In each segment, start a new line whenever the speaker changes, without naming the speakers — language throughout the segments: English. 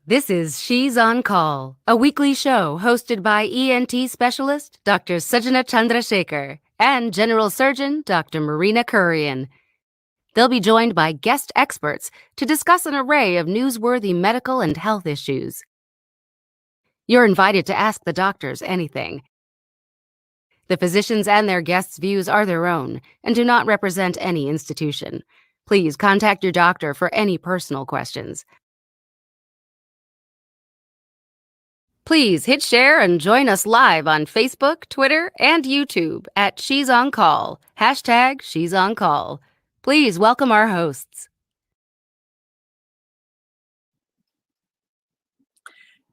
This is She's on Call, a weekly show hosted by ENT specialist Dr. Sujana Chandrasekhar and General Surgeon Dr. Marina Kurian. They'll be joined by guest experts to discuss an array of newsworthy medical and health issues. You're invited to ask the doctors anything. The physicians and their guests' views are their own and do not represent any institution. Please contact your doctor for any personal questions. Please hit share and join us live on Facebook, Twitter, and YouTube at She's on Call, hashtag She's on Call. Please welcome our hosts.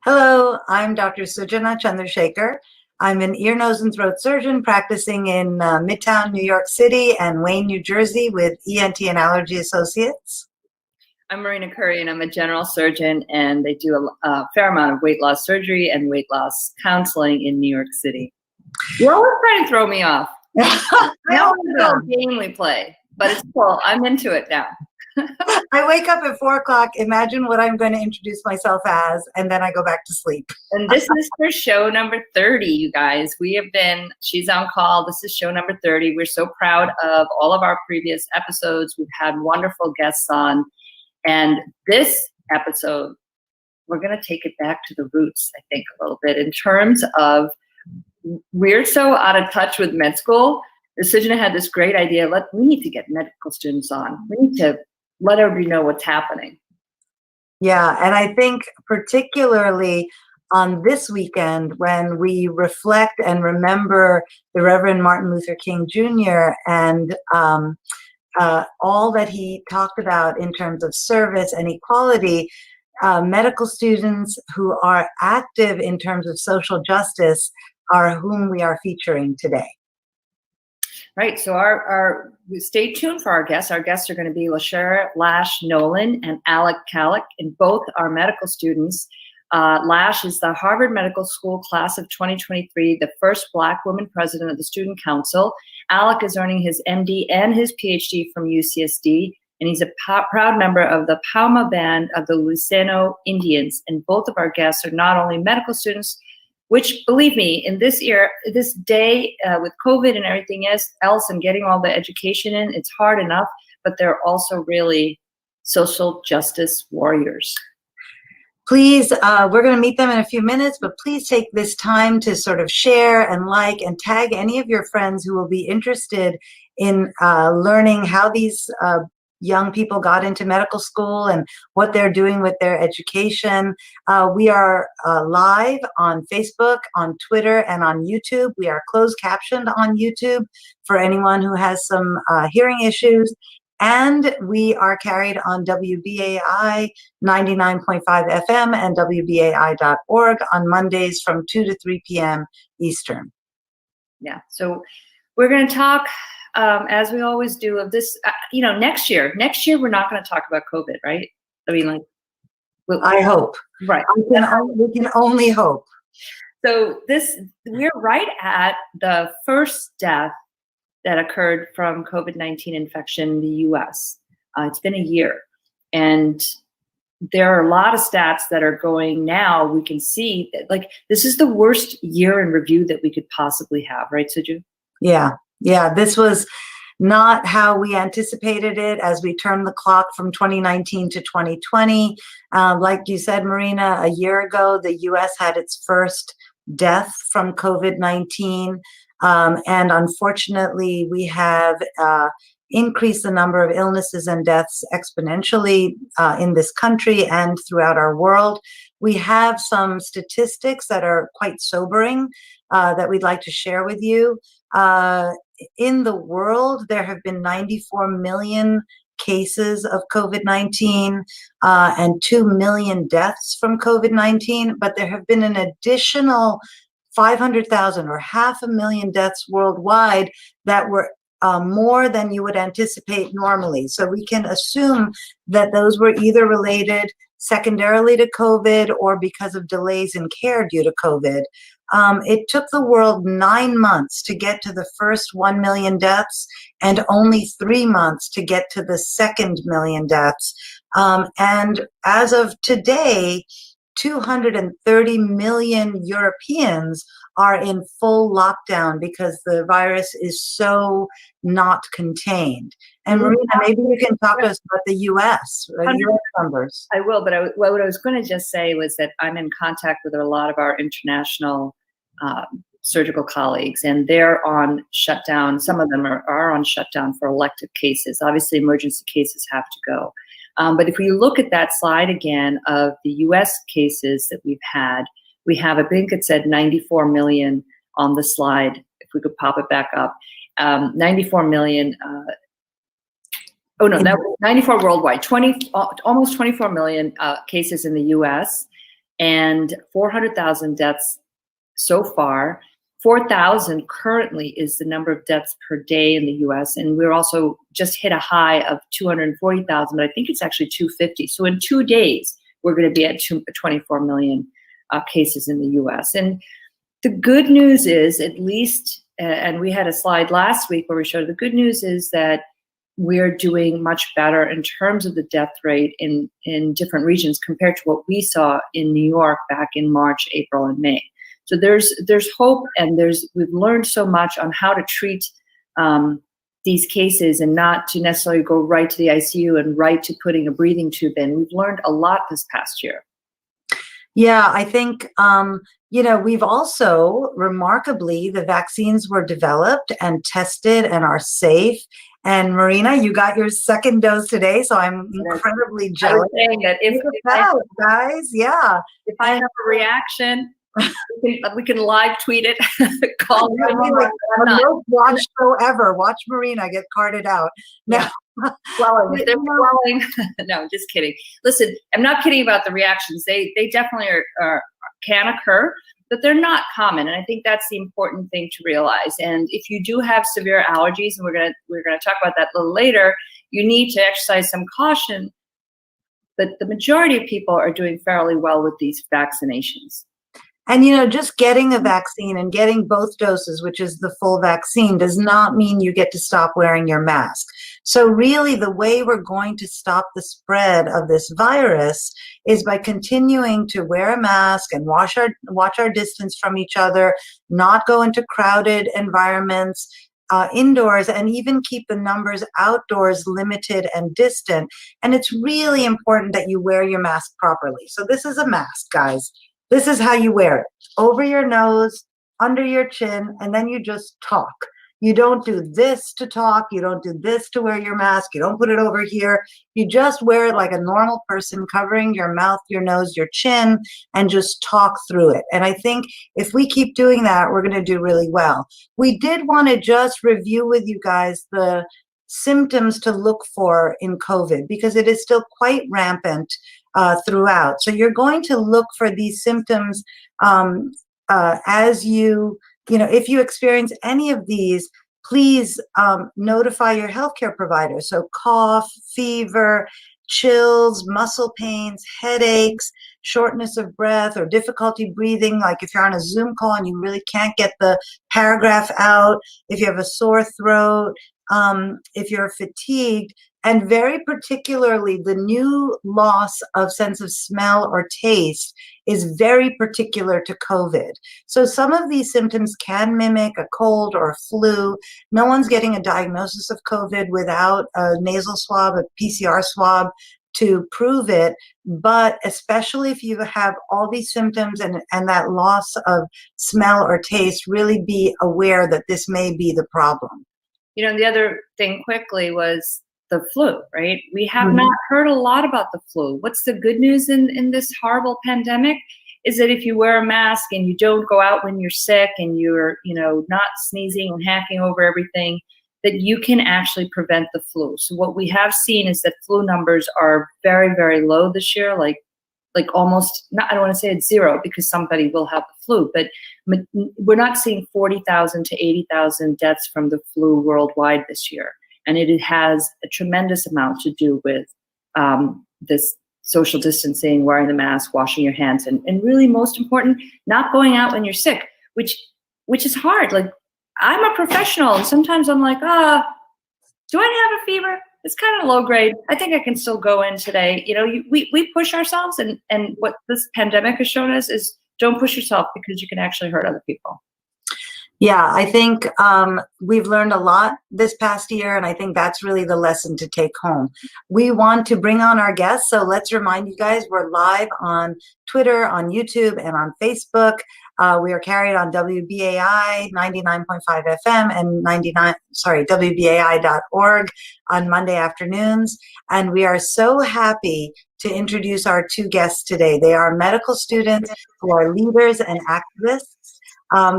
Hello, I'm Dr. Sujana Chandrasekhar. I'm an ear, nose, and throat surgeon practicing in Midtown, New York City and Wayne, New Jersey with ENT and Allergy Associates.
I'm Marina Kurian. I'm a general surgeon, and they do a fair amount of weight loss surgery and weight loss counseling in New York City. You're always trying to throw me off. I always don't gamely play, but it's cool. I'm into it now.
I wake up at 4 o'clock, imagine what I'm going to introduce myself as, and then I go back to sleep.
And this is for show number 30, you guys. We have been, She's on Call. This is show number 30. We're so proud of all of our previous episodes. We've had wonderful guests on. And this episode, we're going to take it back to the roots, I think, a little bit in terms of we're so out of touch with med school. The Sujana had this great idea. We need to get medical students on. We need to let everybody know what's happening.
Yeah, and I think particularly on this weekend when we reflect and remember the Reverend Martin Luther King Jr. and all that he talked about in terms of service and equality, medical students who are active in terms of social justice are whom we are featuring today.
Right, so stay tuned for our guests. Our guests are going to be Lash Nolan and Alec Calac, and both are medical students. Lash is the Harvard Medical School class of 2023, the first Black woman president of the Student Council. Alec is earning his MD and his PhD from UCSD, and he's a proud member of the Pauma Band of the Luseno Indians. And both of our guests are not only medical students, which, believe me, in this day with COVID and everything else and getting all the education in, it's hard enough, but they're also really social justice warriors.
Please, we're going to meet them in a few minutes, but please take this time to sort of share and like and tag any of your friends who will be interested in learning how these young people got into medical school and what they're doing with their education. We are live on Facebook, on Twitter, and on YouTube. We are closed captioned on YouTube for anyone who has some hearing issues. And we are carried on WBAI 99.5 FM and WBAI.org on Mondays from 2 to 3 p.m. Eastern.
Yeah, so we're going to talk, as we always do, of this, next year. Next year, we're not going to talk about COVID, right? I mean,
I hope.
Right.
We can only hope.
So we're right at the first death that occurred from COVID-19 infection in the US. It's been a year. And there are a lot of stats that are going now. We can see that, this is the worst year in review that we could possibly have, right, Suju?
Yeah. This was not how we anticipated it as we turned the clock from 2019 to 2020. Like you said, Marina, a year ago, the US had its first death from COVID-19. And unfortunately, we have increased the number of illnesses and deaths exponentially in this country and throughout our world. We have some statistics that are quite sobering that we'd like to share with you. In the world, there have been 94 million cases of COVID-19 and 2 million deaths from COVID-19, but there have been an additional 500,000 or 500,000 deaths worldwide that were more than you would anticipate normally. So we can assume that those were either related secondarily to COVID or because of delays in care due to COVID. It took the world 9 months to get to the first 1 million deaths and only 3 months to get to the second million deaths. And as of today, 230 million Europeans are in full lockdown because the virus is so not contained. And Marina, maybe you can talk to us about the US, US numbers.
I will, but what I was going to just say was that I'm in contact with a lot of our international surgical colleagues, and they're on shutdown. Some of them are on shutdown for elective cases. Obviously, emergency cases have to go. But if we look at that slide again of the US cases that we've had, we have, I think it said 94 million on the slide, if we could pop it back up. 94 million, that was 94 worldwide, almost 24 million cases in the US, and 400,000 deaths so far. 4,000 currently is the number of deaths per day in the US, and we're also just hit a high of 240,000, but I think it's actually 250. So in 2 days, we're going to be at 24 million cases in the US. And the good news is, at least, and we had a slide last week where we showed the good news is that we're doing much better in terms of the death rate in different regions compared to what we saw in New York back in March, April, and May. So there's hope, and we've learned so much on how to treat these cases and not to necessarily go right to the ICU and right to putting a breathing tube in. We've learned a lot this past year.
Yeah, I think, we've also, remarkably, the vaccines were developed and tested and are safe. And Marina, you got your second dose today, so I'm incredibly jealous.
I was saying that if I have a reaction, we can live tweet it. Call me.
No watch show ever. Watch Marina get carted out. Now,
they're swelling. No, just kidding. Listen, I'm not kidding about the reactions. They definitely can occur, but they're not common, and I think that's the important thing to realize. And if you do have severe allergies, and we're gonna talk about that a little later, you need to exercise some caution. But the majority of people are doing fairly well with these vaccinations.
And, just getting a vaccine and getting both doses, which is the full vaccine, does not mean you get to stop wearing your mask. So really, the way we're going to stop the spread of this virus is by continuing to wear a mask and watch our distance from each other, not go into crowded environments, indoors, and even keep the numbers outdoors limited and distant. And it's really important that you wear your mask properly. So this is a mask, guys. This is how you wear it: over your nose, under your chin, and then you just talk. You don't do this to talk. You don't do this to wear your mask. You don't put it over here. You just wear it like a normal person, covering your mouth, your nose, your chin, and just talk through it. And I think if we keep doing that, we're going to do really well. We did want to just review with you guys the symptoms to look for in COVID, because it is still quite rampant throughout. So you're going to look for these symptoms as if you experience any of these, please notify your healthcare provider. So cough, fever, chills, muscle pains, headaches, shortness of breath, or difficulty breathing, like if you're on a Zoom call and you really can't get the paragraph out, if you have a sore throat, if you're fatigued, and very particularly the new loss of sense of smell or taste is very particular to COVID. So some of these symptoms can mimic a cold or a flu. No one's getting a diagnosis of COVID without a nasal swab, a PCR swab to prove it. But especially if you have all these symptoms and that loss of smell or taste, really be aware that this may be the problem.
The other thing quickly was the flu, right? We have not heard a lot about the flu. What's the good news in this horrible pandemic is that if you wear a mask and you don't go out when you're sick and you're, not sneezing and hacking over everything, that you can actually prevent the flu. So what we have seen is that flu numbers are very, very low this year, like almost, I don't want to say it's zero because somebody will have the flu, but we're not seeing 40,000 to 80,000 deaths from the flu worldwide this year. And it has a tremendous amount to do with this social distancing, wearing the mask, washing your hands, and really most important, not going out when you're sick, which is hard. Like, I'm a professional, and sometimes I'm like, do I have a fever? It's kind of low grade. I think I can still go in today. You know, we push ourselves, and what this pandemic has shown us is don't push yourself, because you can actually hurt other people.
Yeah, I think we've learned a lot this past year, and I think that's really the lesson to take home. We want to bring on our guests, so let's remind you guys we're live on Twitter, on YouTube, and on Facebook. We are carried on WBAI 99.5 FM and WBAI.org on Monday afternoons. And we are so happy to introduce our two guests today. They are medical students who are leaders and activists.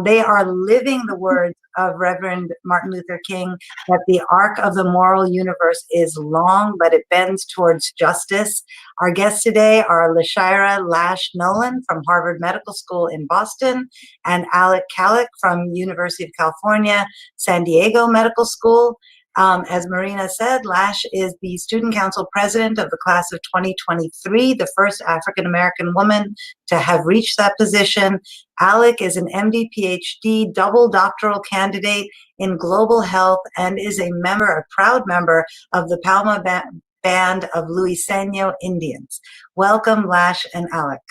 They are living the words of Reverend Martin Luther King, that the arc of the moral universe is long, but it bends towards justice. Our guests today are Lash Nolan from Harvard Medical School in Boston, and Alec Calac from University of California, San Diego Medical School. As Marina said, Lash is the Student Council President of the class of 2023, the first African-American woman to have reached that position. Alec is an MD, PhD, double doctoral candidate in global health, and is a proud member of the Palma Band of Luiseno Indians. Welcome, Lash and Alec.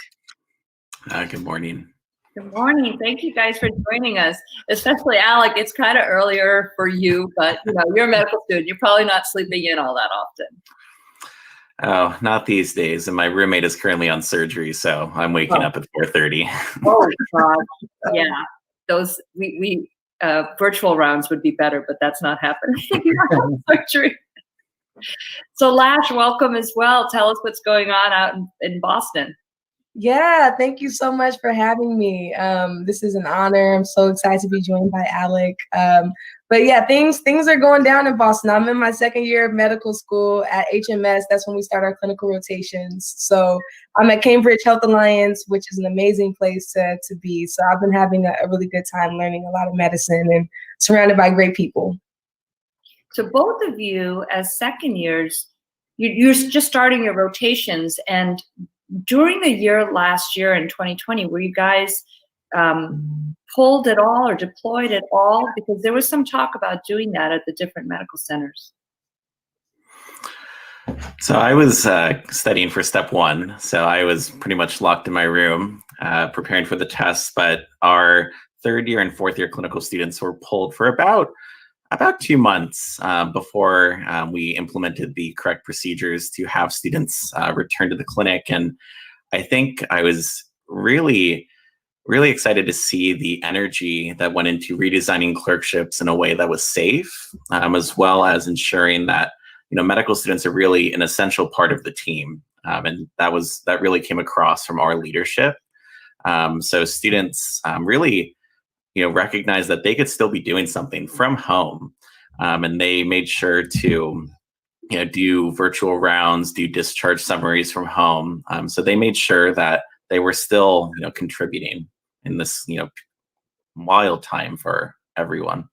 Good morning.
Good morning. Thank you guys for joining us, especially Alec. It's kind of earlier for you, but you're a medical student. You're probably not sleeping in all that often.
Oh, not these days. And my roommate is currently on surgery, so I'm waking up at 4:30.
Oh God, yeah. Those we virtual rounds would be better, but that's not happening. Surgery. So Lash, welcome as well. Tell us what's going on out in Boston.
Yeah, thank you so much for having me. This is an honor. I'm so excited to be joined by Alec. But yeah, things are going down in Boston. I'm in my second year of medical school at HMS. That's when we start our clinical rotations. So I'm at Cambridge Health Alliance, which is an amazing place to be. So I've been having a really good time learning a lot of medicine and surrounded by great people.
So both of you as second years, you're just starting your rotations, and during the year last year in 2020, were you guys pulled at all or deployed at all? Because there was some talk about doing that at the different medical centers.
So I was studying for step one. So I was pretty much locked in my room preparing for the tests. But our third year and fourth year clinical students were pulled for about 2 months before we implemented the correct procedures to have students return to the clinic. And I think I was really, really excited to see the energy that went into redesigning clerkships in a way that was safe, as well as ensuring that medical students are really an essential part of the team. And that really came across from our leadership. So students really recognize that they could still be doing something from home. And they made sure to, do virtual rounds, do discharge summaries from home. So they made sure that they were still, contributing in this, wild time for everyone.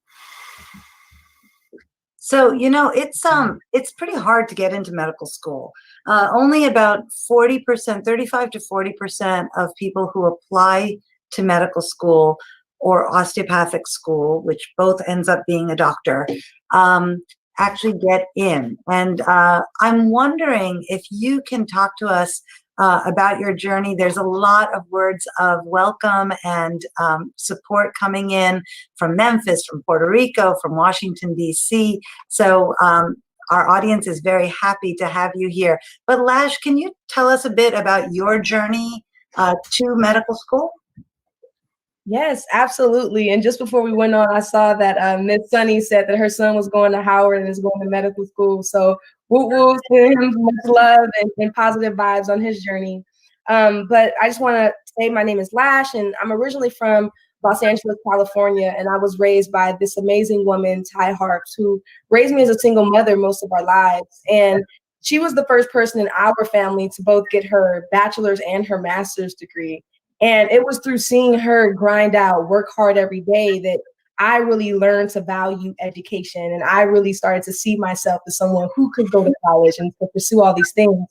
So, it's pretty hard to get into medical school. Only about 40%, 35 to 40% of people who apply to medical school or osteopathic school, which both ends up being a doctor, actually get in. And I'm wondering if you can talk to us about your journey. There's a lot of words of welcome and support coming in from Memphis, from Puerto Rico, from Washington, D.C. So our audience is very happy to have you here. But Lash, can you tell us a bit about your journey to medical school?
Yes, absolutely. And just before we went on, I saw that Miss Sunny said that her son was going to Howard and is going to medical school. So woo to him, much love and positive vibes on his journey. But I just want to say my name is Lash, and I'm originally from Los Angeles, California, and I was raised by this amazing woman, Ty Harps, who raised me as a single mother most of our lives. And she was the first person in our family to both get her bachelor's and her master's degree. And it was through seeing her grind out, work hard every day, that I really learned to value education. And I really started to see myself as someone who could go to college and to pursue all these things.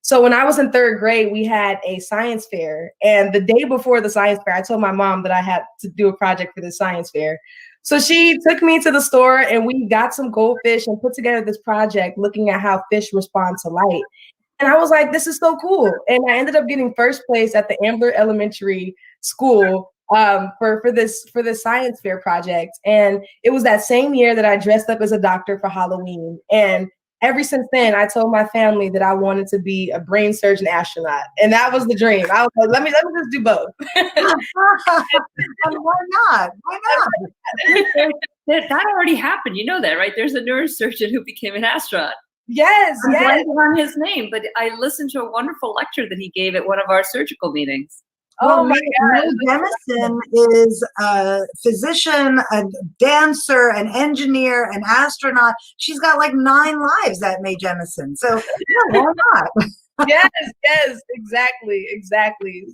So when I was in 3rd grade, we had a science fair. And the day before the science fair, I told my mom that I had to do a project for the science fair. So she took me to the store and we got some goldfish and put together this project looking at how fish respond to light. And I was like, this is so cool. And I ended up getting 1st place at the Ambler Elementary School for this science fair project. And it was that same year that I dressed up as a doctor for Halloween. And ever since then, I told my family that I wanted to be a brain surgeon astronaut. And that was the dream. I was like, let me just do both.
Why not? Why not?
That already happened. You know that, right? There's a neurosurgeon who became an astronaut.
Yes,
I'm
yes.
blanking on his name, but I listened to a wonderful lecture that he gave at one of our surgical meetings.
Oh my God.
Mae Jemison is a physician, a dancer, an engineer, an astronaut. She's got like 9 lives, that Mae Jemison. So yeah, why not?
Yes, exactly.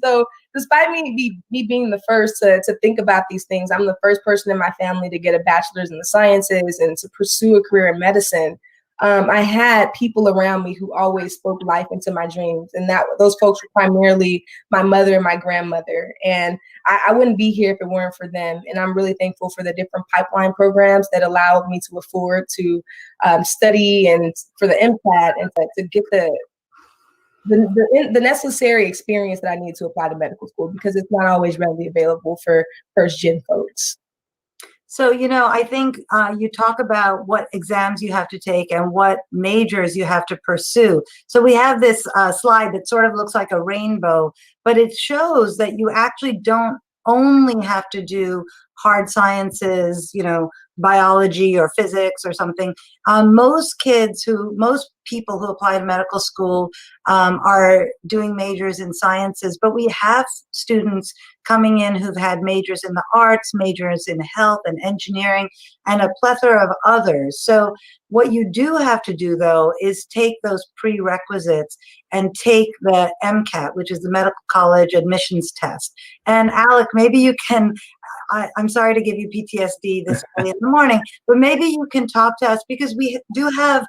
So despite me being the first to think about these things, I'm the first person in my family to get a bachelor's in the sciences and to pursue a career in medicine. I had people around me who always spoke life into my dreams, and those folks were primarily my mother and my grandmother. And I wouldn't be here if it weren't for them. And I'm really thankful for the different pipeline programs that allowed me to afford to study and for the MCAT and to get the necessary experience that I need to apply to medical school, because it's not always readily available for 1st-gen folks.
So, I think you talk about what exams you have to take and what majors you have to pursue. So we have this slide that sort of looks like a rainbow, but it shows that you actually don't only have to do hard sciences, biology or physics or something. Most people who apply to medical school are doing majors in sciences, but we have students coming in who've had majors in the arts, majors in health and engineering, and a plethora of others. So what you do have to do, though, is take those prerequisites and take the MCAT, which is the Medical College Admissions Test. And Alec, maybe you can, I'm sorry to give you PTSD this early in the morning, but maybe you can talk to us, because we do have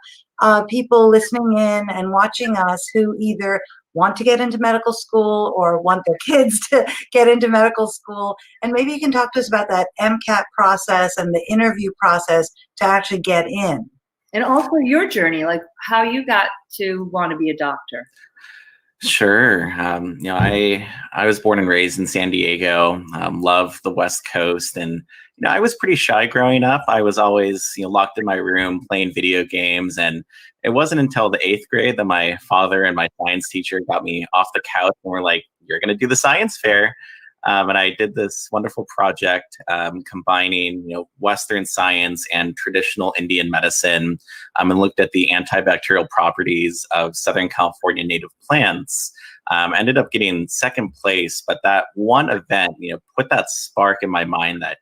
people listening in and watching us who either want to get into medical school or want their kids to get into medical school. And maybe you can talk to us about that MCAT process and the interview process to actually get in.
And also your journey, like how you got to want to be a doctor.
Sure. I was born and raised in San Diego, loved the West Coast. And, I was pretty shy growing up. I was always, locked in my room playing video games. And it wasn't until the 8th grade that my father and my science teacher got me off the couch and were like, you're going to do the science fair. And I did this wonderful project combining, Western science and traditional Indian medicine, and looked at the antibacterial properties of Southern California native plants. Ended up getting 2nd place, but that one event, put that spark in my mind that,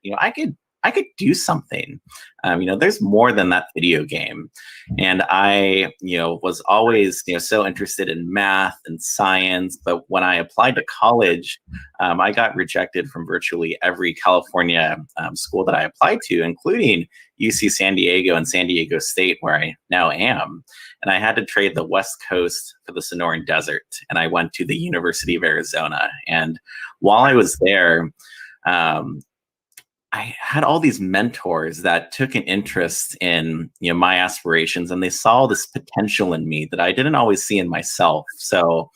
I could do something. There's more than that video game. And I, was always, so interested in math and science. But when I applied to college, I got rejected from virtually every California school that I applied to, including UC San Diego and San Diego State, where I now am. And I had to trade the West Coast for the Sonoran Desert. And I went to the University of Arizona. And while I was there, I had all these mentors that took an interest in, my aspirations, and they saw this potential in me that I didn't always see in myself. So,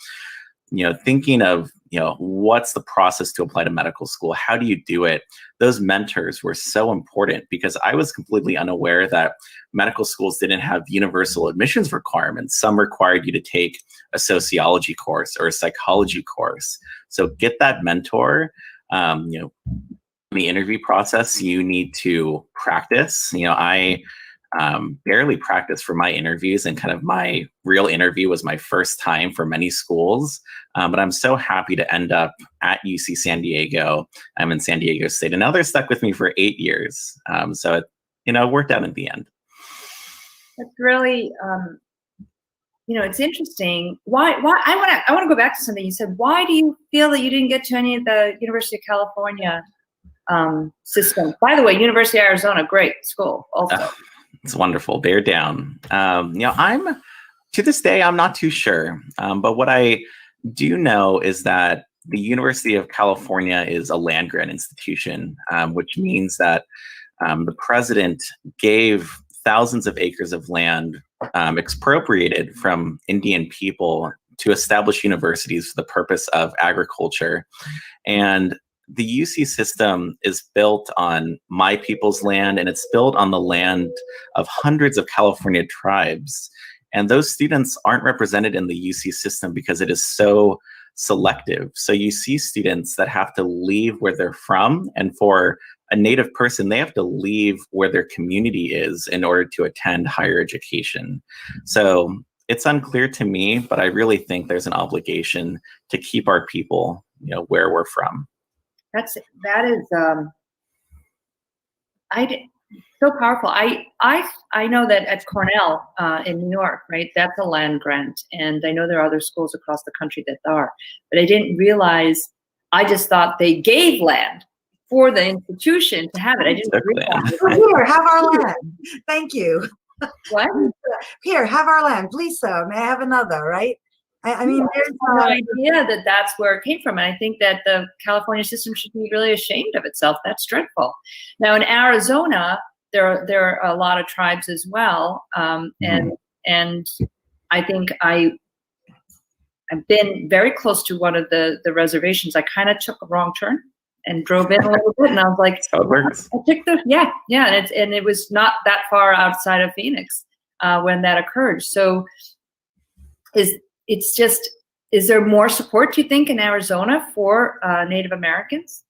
thinking of, what's the process to apply to medical school? How do you do it? Those mentors were so important, because I was completely unaware that medical schools didn't have universal admissions requirements. Some required you to take a sociology course or a psychology course. So get that mentor. The interview process, you need to practice. I barely practiced for my interviews, and kind of my real interview was my first time for many schools. But I'm so happy to end up at UC San Diego. I'm in San Diego State, and now they're stuck with me for 8 years. So it worked out at the end.
That's really, it's interesting. Why I want to go back to something you said. Why do you feel that you didn't get to any of the University of California system? By the way, University of Arizona, great school also.
It's wonderful. Bear down. I'm To this day, I'm not too sure. But what I do know is that the University of California is a land grant institution, which means that the president gave thousands of acres of land expropriated from Indian people to establish universities for the purpose of agriculture. And the UC system is built on my people's land, and it's built on the land of hundreds of California tribes. And those students aren't represented in the UC system because it is so selective. So you see students that have to leave where they're from, and for a Native person, they have to leave where their community is in order to attend higher education. So it's unclear to me, but I really think there's an obligation to keep our people, where we're from.
That is so powerful. I know that at Cornell in New York, right, that's a land grant, and I know there are other schools across the country that are, but I didn't realize. I just thought they gave land for the institution to have it. I didn't realize.
Here, have our land. Thank you.
What?
Here, have our land, please. So may I have another? Right. I mean, there's
no idea that that's where it came from. And I think that the California system should be really ashamed of itself. That's dreadful. Now in Arizona, there are a lot of tribes as well. And I think I've been very close to one of the reservations. I kind of took a wrong turn and drove in a little bit, and I was like,
that's how it works.
I took and it was not that far outside of Phoenix when that occurred. So is there more support, do you think, in Arizona for Native Americans?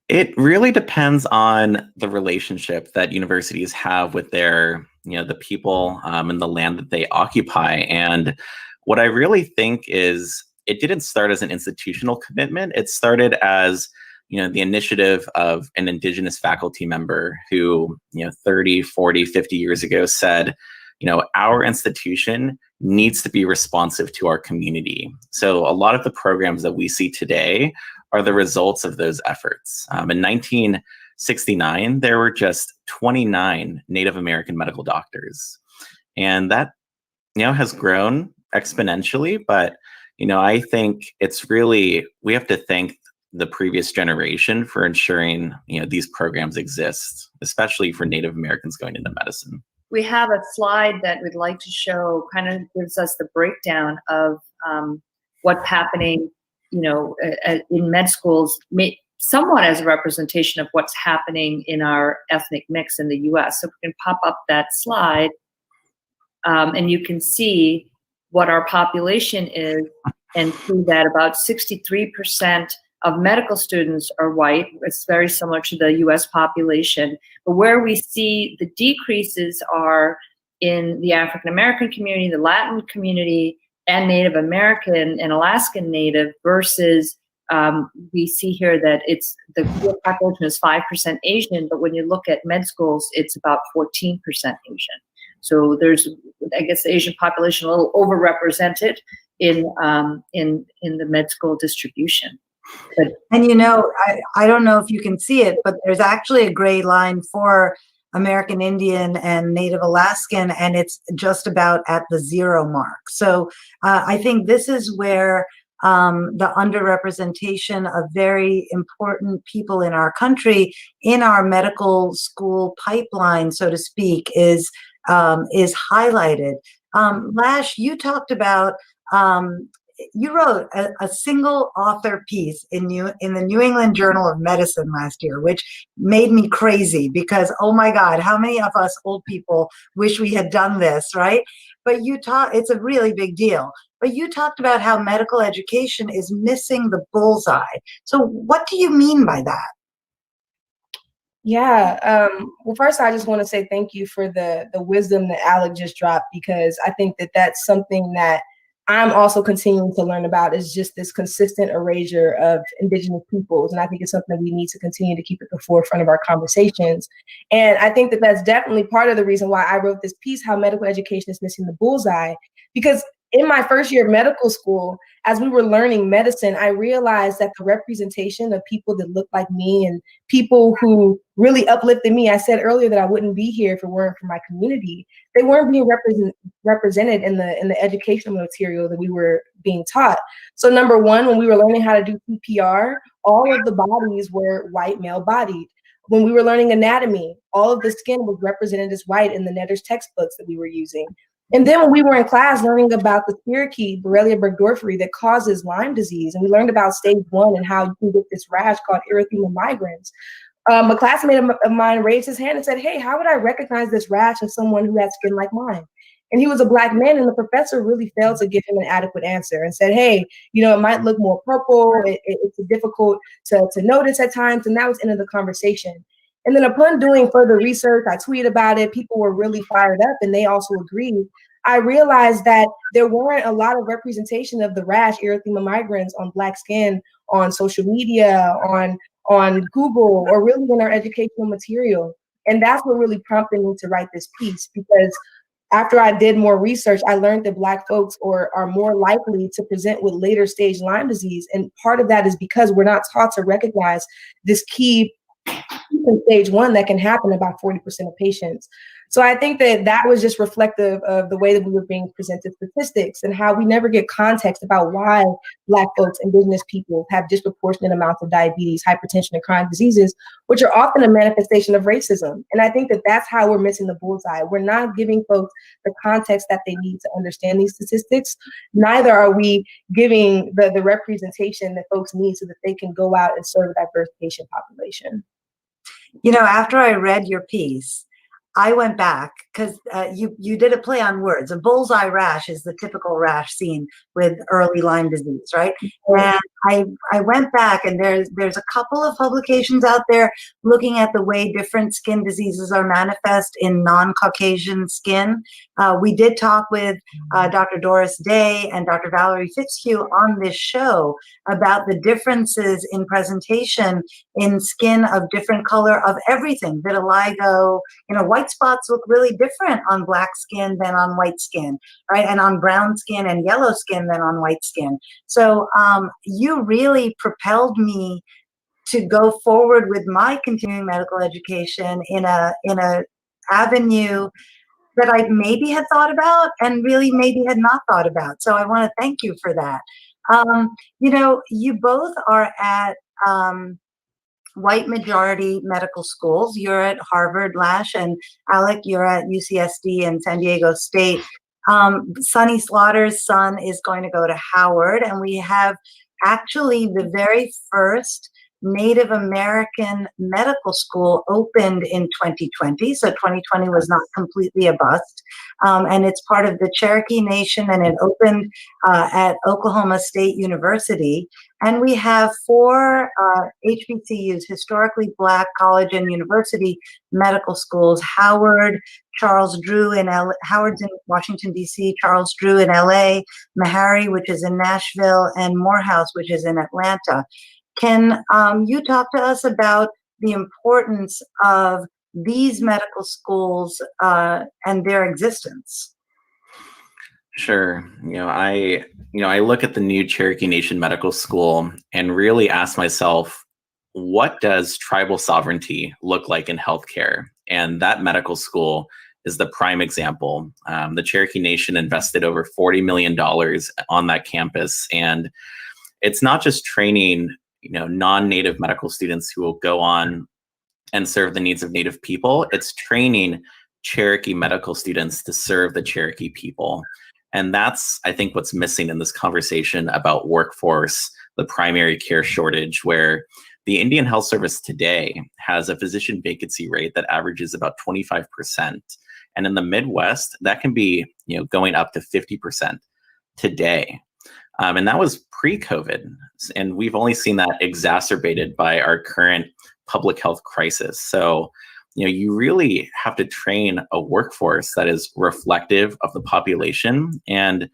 It really depends on the relationship that universities have with their, the people and the land that they occupy. And what I really think is it didn't start as an institutional commitment. It started as, the initiative of an Indigenous faculty member who, 30, 40, 50 years ago said, our institution needs to be responsive to our community. So a lot of the programs that we see today are the results of those efforts. In 1969, there were just 29 Native American medical doctors. And that, has grown exponentially. But, I think it's really, we have to thank the previous generation for ensuring, these programs exist, especially for Native Americans going into medicine.
We have a slide that we'd like to show, kind of gives us the breakdown of what's happening, in med schools, somewhat as a representation of what's happening in our ethnic mix in the US. So if we can pop up that slide, and you can see what our population is, and see that about 63% of medical students are white. It's very similar to the US population. But where we see the decreases are in the African American community, the Latin community, and Native American and Alaskan Native, versus we see here that it's the population is 5% Asian, but when you look at med schools, it's about 14% Asian. So there's, I guess, the Asian population a little overrepresented in the med school distribution. But,
and I don't know if you can see it, but there's actually a gray line for American Indian and Native Alaskan, and it's just about at the 0 mark. So I think this is where the underrepresentation of very important people in our country, in our medical school pipeline, so to speak, is highlighted. Lash, you talked about you wrote a single author piece in the New England Journal of Medicine last year, which made me crazy because, oh my God, how many of us old people wish we had done this, right? But it's a really big deal. But you talked about how medical education is missing the bullseye. So what do you mean by that?
Yeah. Well, first, I just want to say thank you for the wisdom that Alec just dropped, because I think that that's something that I'm also continuing to learn about, is just this consistent erasure of Indigenous peoples. And I think it's something that we need to continue to keep at the forefront of our conversations. And I think that that's definitely part of the reason why I wrote this piece, How Medical Education is Missing the Bullseye, because in my first year of medical school, as we were learning medicine, I realized that the representation of people that looked like me and people who really uplifted me, I said earlier that I wouldn't be here if it weren't for my community. They weren't being represented in the educational material that we were being taught. So number one, when we were learning how to do CPR, all of the bodies were white male bodied. When we were learning anatomy, all of the skin was represented as white in the Netter's textbooks that we were using. And then when we were in class learning about the spirochete, Borrelia burgdorferi, that causes Lyme disease, and we learned about stage 1 and how you can get this rash called erythema migrans, a classmate of mine raised his hand and said, hey, how would I recognize this rash in someone who had skin like mine? And he was a Black man, and the professor really failed to give him an adequate answer and said, hey, you know, it might look more purple, it's difficult to notice at times, and that was the end of the conversation. And then upon doing further research, I tweeted about it, people were really fired up, and they also agreed. I realized that there weren't a lot of representation of the rash, erythema migrans, on Black skin on social media, on Google, or really in our educational material. And that's what really prompted me to write this piece, because after I did more research, I learned that Black folks are more likely to present with later stage Lyme disease. And part of that is because we're not taught to recognize this key in stage 1 that can happen about 40% of patients. So I think that was just reflective of the way that we were being presented statistics and how we never get context about why Black folks, Indigenous people have disproportionate amounts of diabetes, hypertension, and chronic diseases, which are often a manifestation of racism. And I think that that's how we're missing the bullseye. We're not giving folks the context that they need to understand these statistics. Neither are we giving the representation that folks need so that they can go out and serve a diverse patient population.
You know, after I read your piece, I went back because you did a play on words. A bullseye rash is the typical rash seen with early Lyme disease, right? And I went back, and there's a couple of publications out there looking at the way different skin diseases are manifest in non-Caucasian skin. We did talk with Dr. Doris Day and Dr. Valerie Fitzhugh on this show about the differences in presentation in skin of different color of everything. Vitiligo, you know, white spots look really different on Black skin than on white skin, right? And on brown skin and yellow skin than on white skin. So you really propelled me to go forward with my continuing medical education in a avenue that I maybe had thought about and really maybe had not thought about. So I want to thank you for that. You know, you both are at white majority medical schools. You're at Harvard, Lash, and Alec, you're at UCSD and San Diego State. Sonny Slaughter's son is going to go to Howard, and we have actually the very first Native American medical school opened in 2020. So 2020 was not completely a bust. And it's part of the Cherokee Nation, and it opened at Oklahoma State University. And we have 4 HBCUs, historically Black college and university medical schools: Howard, Charles Drew in Howard's in Washington, D.C., Charles Drew in L.A., Meharry, which is in Nashville, and Morehouse, which is in Atlanta. Can you talk to us about the importance of these medical schools and their existence?
Sure. I look at the new Cherokee Nation Medical School and really ask myself, what does tribal sovereignty look like in healthcare? And that medical school is the prime example. The Cherokee Nation invested over $40 million on that campus, and it's not just training non-Native medical students who will go on and serve the needs of Native people. It's training Cherokee medical students to serve the Cherokee people. And that's, I think, what's missing in this conversation about workforce, the primary care shortage, where the Indian Health Service today has a physician vacancy rate that averages about 25%. And in the Midwest, that can be going up to 50% today. And that was pre-COVID. And we've only seen that exacerbated by our current public health crisis. So, you really have to train a workforce that is reflective of the population. And,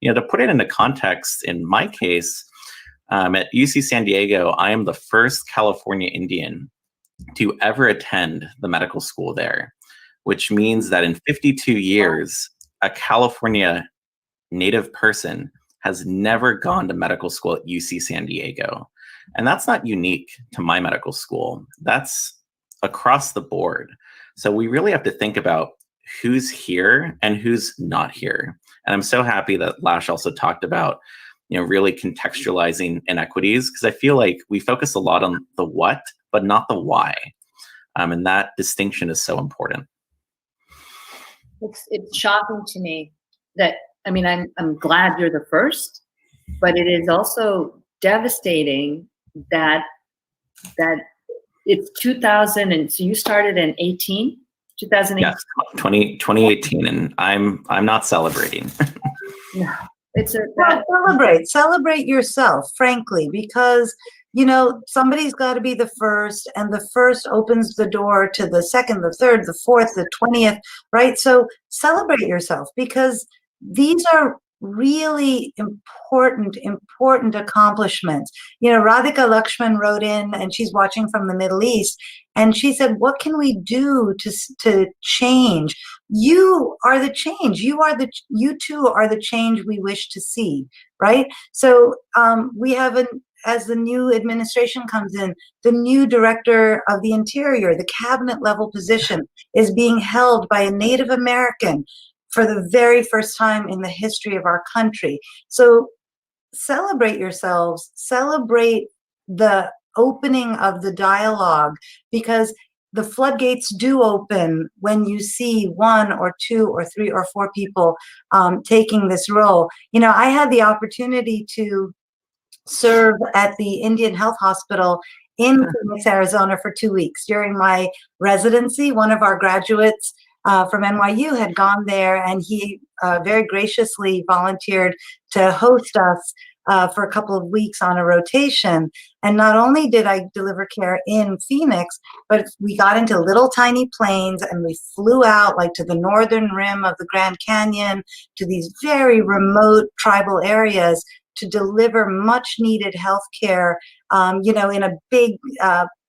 to put it into context, in my case, at UC San Diego, I am the first California Indian to ever attend the medical school there, which means that in 52 years, a California Native person has never gone to medical school at UC San Diego. And that's not unique to my medical school. That's across the board. So we really have to think about who's here and who's not here. And I'm so happy that Lash also talked about, really contextualizing inequities, because I feel like we focus a lot on the what, but not the why. And that distinction is so important.
It's shocking to me that, I'm glad you're the first, but it is also devastating that it's 2000, and so you started in 2018.
Yes, 2018, and I'm not celebrating.
No,
celebrate yourself, frankly, because somebody's got to be the first, and the first opens the door to the second, the third, the fourth, the 20th, right? So celebrate yourself, because these are really important accomplishments. Radhika Lakshman wrote in, and she's watching from the Middle East, and she said, what can we do to change? You are the change. You too are the change we wish to see, right? So we have as the new administration comes in, the new director of the Interior, the cabinet level position is being held by a Native American for the very first time in the history of our country. So celebrate yourselves, celebrate the opening of the dialogue, because the floodgates do open when you see one or two or three or four people taking this role. I had the opportunity to serve at the Indian Health Hospital in Phoenix, Arizona for 2 weeks during my residency. One of our graduates from NYU had gone there, and he very graciously volunteered to host us for a couple of weeks on a rotation. And not only did I deliver care in Phoenix, but we got into little tiny planes and we flew out like to the northern rim of the Grand Canyon, to these very remote tribal areas to deliver much needed health care, in a big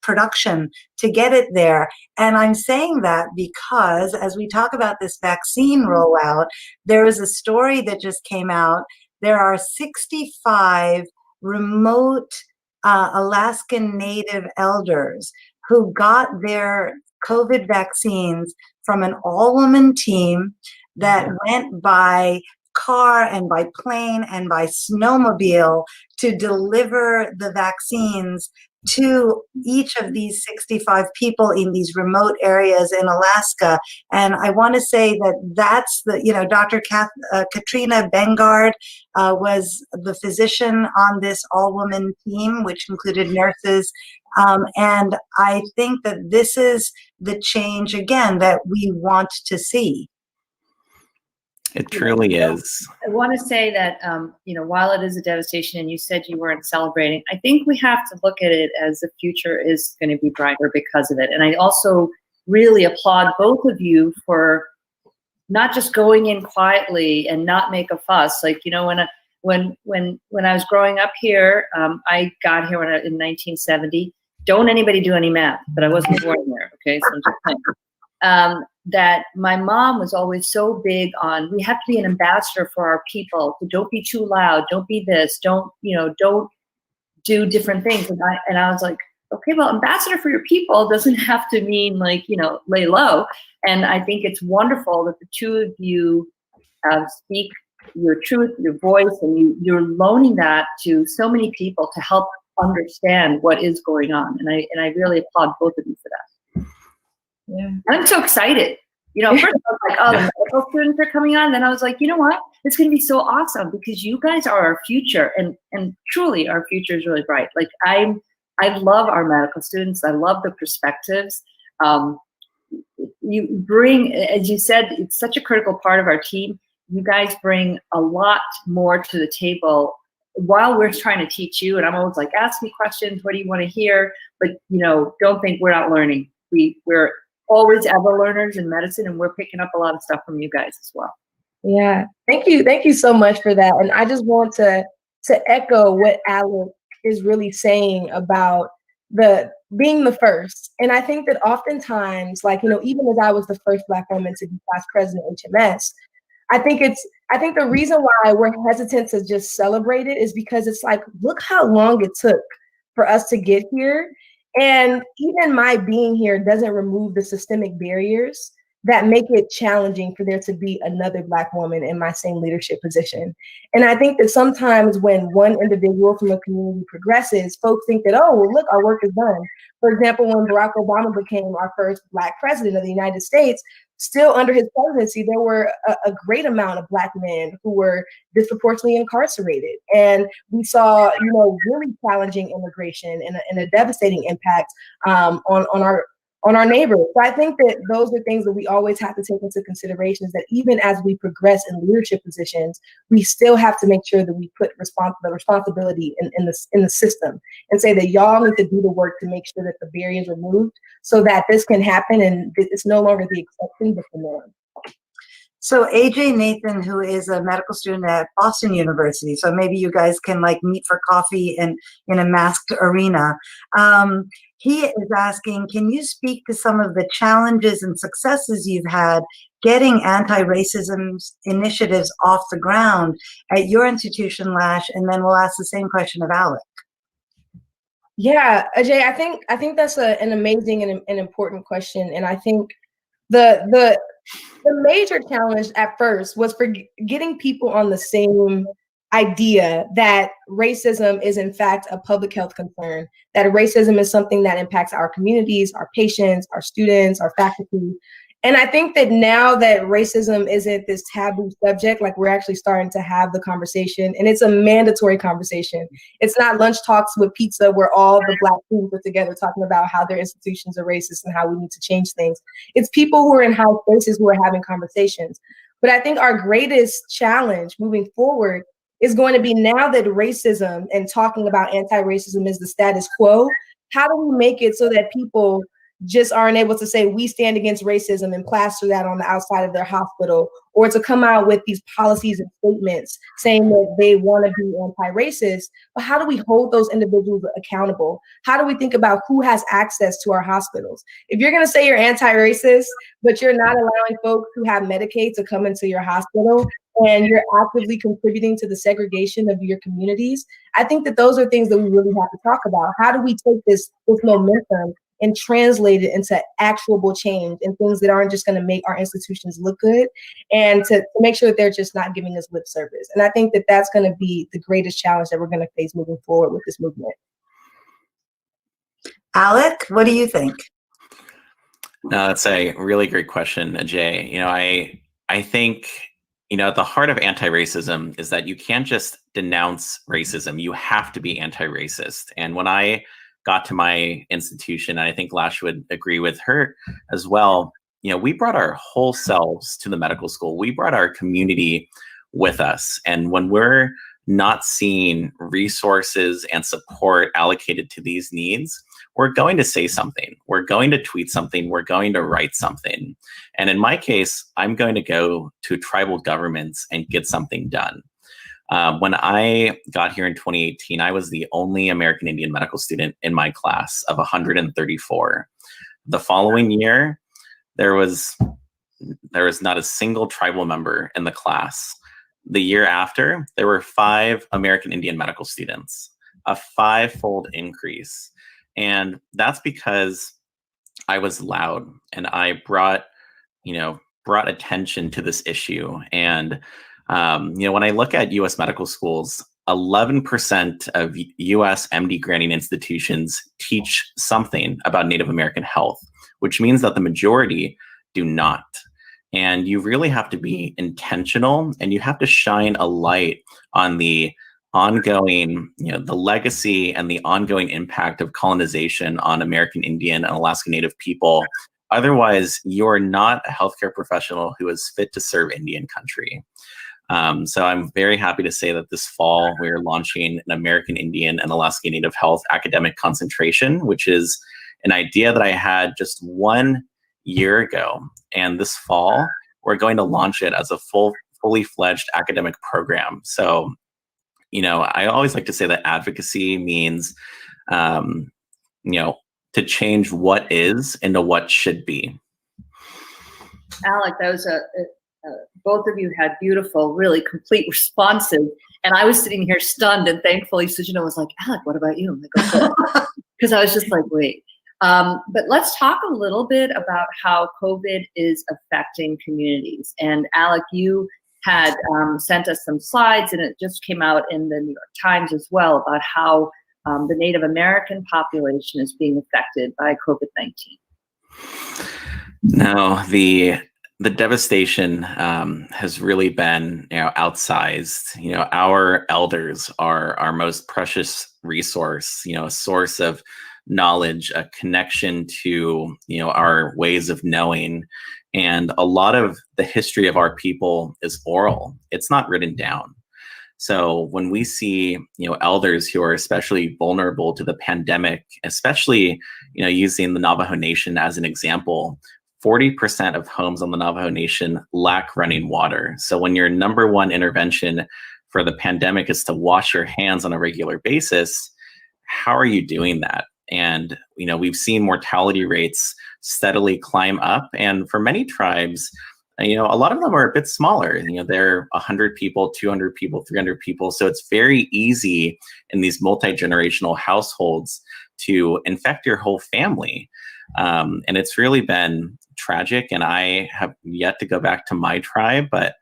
production to get it there. And I'm saying that because as we talk about this vaccine rollout, there is a story that just came out. There are 65 remote Alaskan Native elders who got their COVID vaccines from an all-woman team that went by car and by plane and by snowmobile to deliver the vaccines to each of these 65 people in these remote areas in Alaska. And I want to say that's the, Dr. Katrina Bengard was the physician on this all-woman team, which included nurses. And I think that this is the change, again, that we want to see.
It truly is.
I want to say that, while it is a devastation, and you said you weren't celebrating, I think we have to look at it as the future is going to be brighter because of it. And I also really applaud both of you for not just going in quietly and not make a fuss. Like, when I was growing up here, I got here in 1970. Don't anybody do any math, but I wasn't born there. Okay, so I'm just saying. That my mom was always so big on, we have to be an ambassador for our people. So don't be too loud. Don't be this. Don't do different things. And I was like, okay, well, ambassador for your people doesn't have to mean lay low. And I think it's wonderful that the two of you speak your truth, your voice, and you're loaning that to so many people to help understand what is going on. And I really applaud both of you for that. Yeah. I'm so excited. First I was like, oh, the medical students are coming on. Then I was like, you know what? It's going to be so awesome because you guys are our future. And truly our future is really bright. Like I love our medical students. I love the perspectives. You bring, as you said, it's such a critical part of our team. You guys bring a lot more to the table while we're trying to teach you. And I'm always like, ask me questions. What do you want to hear? But, don't think we're not learning. We're always ever learners in medicine, and we're picking up a lot of stuff from you guys as well.
Yeah, thank you so much for that. And I just want to echo what Alec is really saying about being the first. And I think that oftentimes, even as I was the first Black woman to be class president at HMS, I I think the reason why we're hesitant to just celebrate it is because it's like, look how long it took for us to get here. And even my being here doesn't remove the systemic barriers that make it challenging for there to be another Black woman in my same leadership position. And I think that sometimes when one individual from a community progresses, folks think that, oh, well, look, our work is done. For example, when Barack Obama became our first Black president of the United States, still under his presidency, there were a great amount of Black men who were disproportionately incarcerated. And we saw, really challenging immigration and a devastating impact on our neighbors. So I think that those are things that we always have to take into consideration, is that even as we progress in leadership positions, we still have to make sure that we put the responsibility in the system and say that y'all need to do the work to make sure that the barriers are moved so that this can happen and it's no longer the exception but the norm.
So AJ Nathan, who is a medical student at Boston University, so maybe you guys can meet for coffee in a masked arena. He is asking, can you speak to some of the challenges and successes you've had getting anti-racism initiatives off the ground at your institution, Lash? And then we'll ask the same question of Alec.
Yeah, Ajay, I think that's an amazing and an important question. And I think the major challenge at first was for getting people on the same idea that racism is in fact a public health concern, that racism is something that impacts our communities, our patients, our students, our faculty. And I think that now that racism isn't this taboo subject, we're actually starting to have the conversation, and it's a mandatory conversation. It's not lunch talks with pizza where all the Black students are together talking about how their institutions are racist and how we need to change things. It's people who are in high places who are having conversations. But I think our greatest challenge moving forward is going to be, now that racism and talking about anti-racism is the status quo, how do we make it so that people just aren't able to say we stand against racism and plaster that on the outside of their hospital, or to come out with these policies and statements saying that they want to be anti-racist, but how do we hold those individuals accountable? How do we think about who has access to our hospitals? If you're going to say you're anti-racist, but you're not allowing folks who have Medicaid to come into your hospital, and you're actively contributing to the segregation of your communities, I think that those are things that we really have to talk about. How do we take this momentum and translate it into actual change and things that aren't just going to make our institutions look good, and to make sure that they're just not giving us lip service? And I think that that's going to be the greatest challenge that we're going to face moving forward with this movement.
Alec, what do you think?
No, that's a really great question, Ajay. I think, at the heart of anti-racism is that you can't just denounce racism. You have to be anti-racist. And when I got to my institution, and I think Lash would agree with her as well, we brought our whole selves to the medical school. We brought our community with us. And when we're not seeing resources and support allocated to these needs, we're going to say something. We're going to tweet something. We're going to write something. And in my case, I'm going to go to tribal governments and get something done. When I got here in 2018, I was the only American Indian medical student in my class of 134. The following year, there was not a single tribal member in the class. The year after, there were 5 American Indian medical students, a 5-fold increase. And that's because I was loud and I brought attention to this issue. And when I look at U.S. medical schools, 11% of U.S. MD granting institutions teach something about Native American health, which means that the majority do not. And you really have to be intentional, and you have to shine a light on the ongoing, the legacy and the ongoing impact of colonization on American Indian and Alaska Native people. Otherwise, you're not a healthcare professional who is fit to serve Indian country. So I'm very happy to say that this fall we're launching an American Indian and Alaska Native Health academic concentration, which is an idea that I had just 1 year ago. And this fall, we're going to launch it as a fully fledged academic program. So, I always like to say that advocacy means, to change what is into what should be.
Alec, that was both of you had beautiful, really complete responses. And I was sitting here stunned, and thankfully Sujana was like, Alec, what about you? Because I was just like, wait. But let's talk a little bit about how COVID is affecting communities. And Alec, you had sent us some slides, and it just came out in the New York Times as well, about how the Native American population is being affected by COVID-19.
No, the devastation has really been, outsized. Our elders are our most precious resource, a source of knowledge, a connection to, our ways of knowing. And a lot of the history of our people is oral. It's not written down. So when we see, elders who are especially vulnerable to the pandemic, especially, using the Navajo Nation as an example, 40% of homes on the Navajo Nation lack running water. So when your number one intervention for the pandemic is to wash your hands on a regular basis, how are you doing that? And, we've seen mortality rates steadily climb up. And for many tribes, a lot of them are a bit smaller. They're 100 people, 200 people, 300 people. So it's very easy in these multi-generational households to infect your whole family. And it's really been tragic. And I have yet to go back to my tribe. But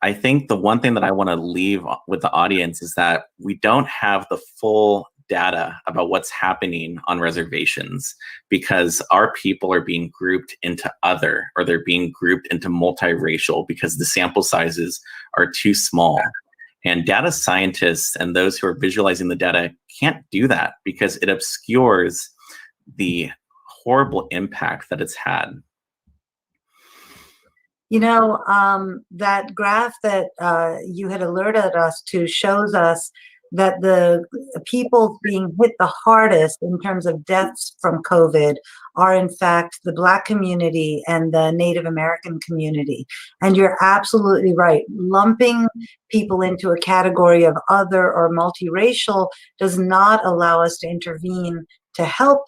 I think the one thing that I want to leave with the audience is that we don't have the full data about what's happening on reservations, because our people are being grouped into other, or they're being grouped into multiracial, because the sample sizes are too small. And data scientists and those who are visualizing the data can't do that, because it obscures the horrible impact that it's had.
That graph that you had alerted us to shows us that the people being hit the hardest in terms of deaths from COVID are in fact the Black community and the Native American community. And you're absolutely right. Lumping people into a category of other or multiracial does not allow us to intervene to help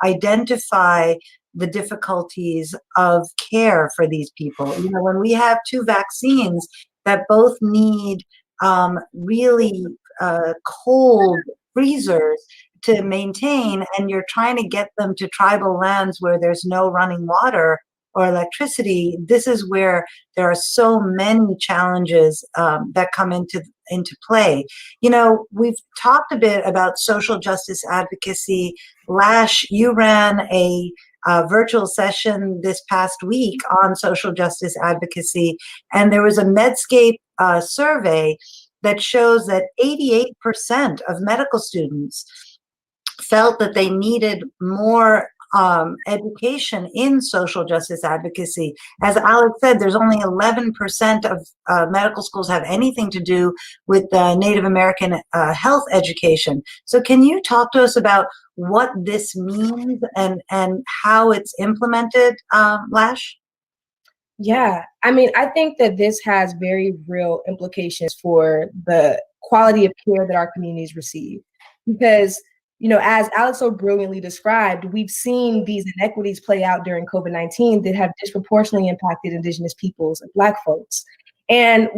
identify the difficulties of care for these people. When we have two vaccines that both need really cold freezers to maintain, and you're trying to get them to tribal lands where there's no running water or electricity, this is where there are so many challenges that come into play. We've talked a bit about social justice advocacy. Lash, you ran a virtual session this past week on social justice advocacy, and there was a Medscape survey that shows that 88% of medical students felt that they needed more education in social justice advocacy. As Alec said, there's only 11% of medical schools have anything to do with Native American health education. So can you talk to us about what this means and how it's implemented, Lash?
Yeah, I think that this has very real implications for the quality of care that our communities receive. Because, as Alex so brilliantly described, we've seen these inequities play out during COVID-19 that have disproportionately impacted Indigenous peoples and Black folks. And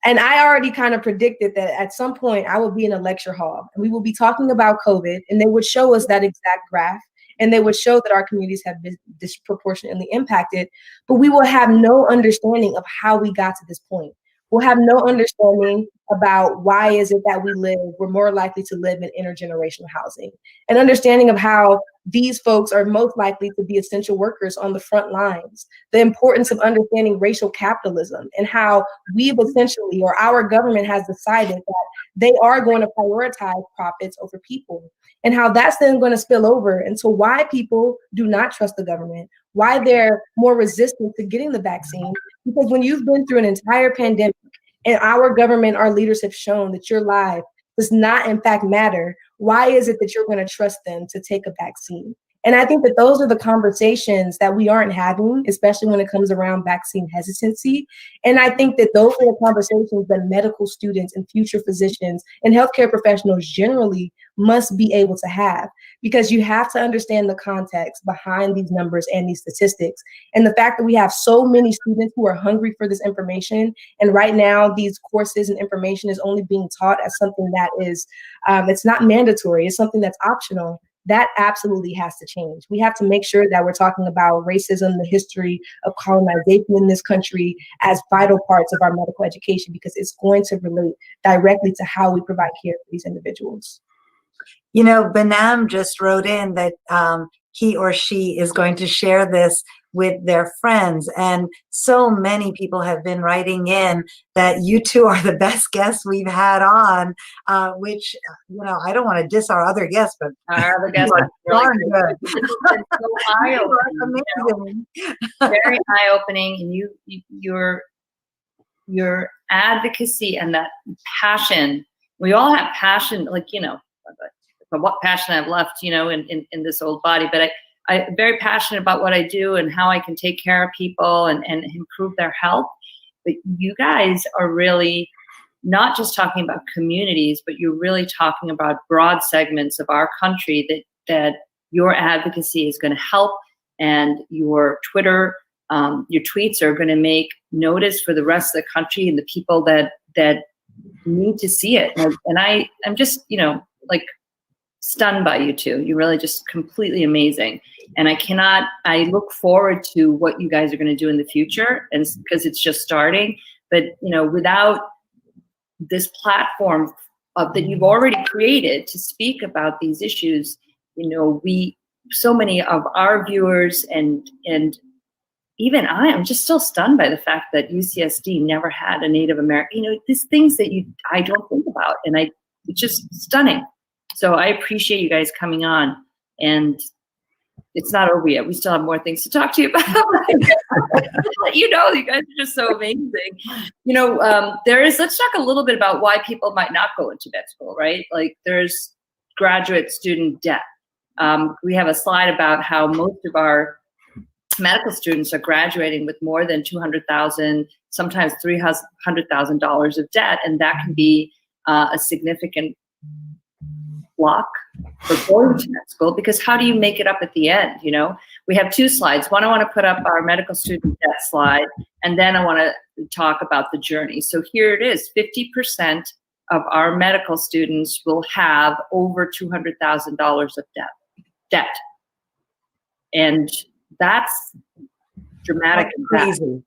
I already kind of predicted that at some point I will be in a lecture hall and we will be talking about COVID, and they would show us that exact graph. And they would show that our communities have been disproportionately impacted, but we will have no understanding of how we got to this point. We'll have no understanding about why is it that we're more likely to live in intergenerational housing, an understanding of how these folks are most likely to be essential workers on the front lines, the importance of understanding racial capitalism and how we've essentially, or our government has decided that they are going to prioritize profits over people, and how that's then going to spill over into why people do not trust the government, why they're more resistant to getting the vaccine. Because when you've been through an entire pandemic and our government, our leaders have shown that your life does not in fact matter, why is it that you're going to trust them to take a vaccine? And I think that those are the conversations that we aren't having, especially when it comes around vaccine hesitancy. And I think that those are the conversations that medical students and future physicians and healthcare professionals generally must be able to have, because you have to understand the context behind these numbers and these statistics. And the fact that we have so many students who are hungry for this information, and right now these courses and information is only being taught as something that is, it's not mandatory, it's something that's optional. That absolutely has to change. We have to make sure that we're talking about racism, the history of colonization in this country as vital parts of our medical education, because it's going to relate directly to how we provide care for these individuals.
You know, Banam just wrote in that he or she is going to share this with their friends. And so many people have been writing in that you two are the best guests we've had on, which, you know, I don't want to diss our other guests, but
our other guests are really good. It's so eye-opening, amazing. Very eye-opening, and your advocacy and that passion. We all have passion, like, you know, but what passion I've left, you know, in this old body, but I'm very passionate about what I do and how I can take care of people and improve their health. But you guys are really not just talking about communities, but you're really talking about broad segments of our country that your advocacy is going to help, and your Twitter, your tweets are going to make notice for the rest of the country and the people that need to see it. And I'm just, you know, like, stunned by you two. You're really just completely amazing. And I look forward to what you guys are going to do in the future, and because it's just starting. But, you know, without this platform that you've already created to speak about these issues, you know, so many of our viewers and even I am just still stunned by the fact that UCSD never had a Native American, you know, these things that I don't think about, and it's just stunning. So I appreciate you guys coming on, and it's not over yet. We still have more things to talk to you about. You know, you guys are just so amazing. You know, let's talk a little bit about why people might not go into med school, right? Like, there's graduate student debt. We have a slide about how most of our medical students are graduating with more than $200,000, sometimes $300,000 of debt, and that can be a significant block for going to med school, because how do you make it up at the end? You know, we have two slides. One, I want to put up our medical student debt slide, and then I want to talk about the journey. So here it is. 50% of our medical students will have over $200,000 of debt. And that's dramatic.
That's crazy.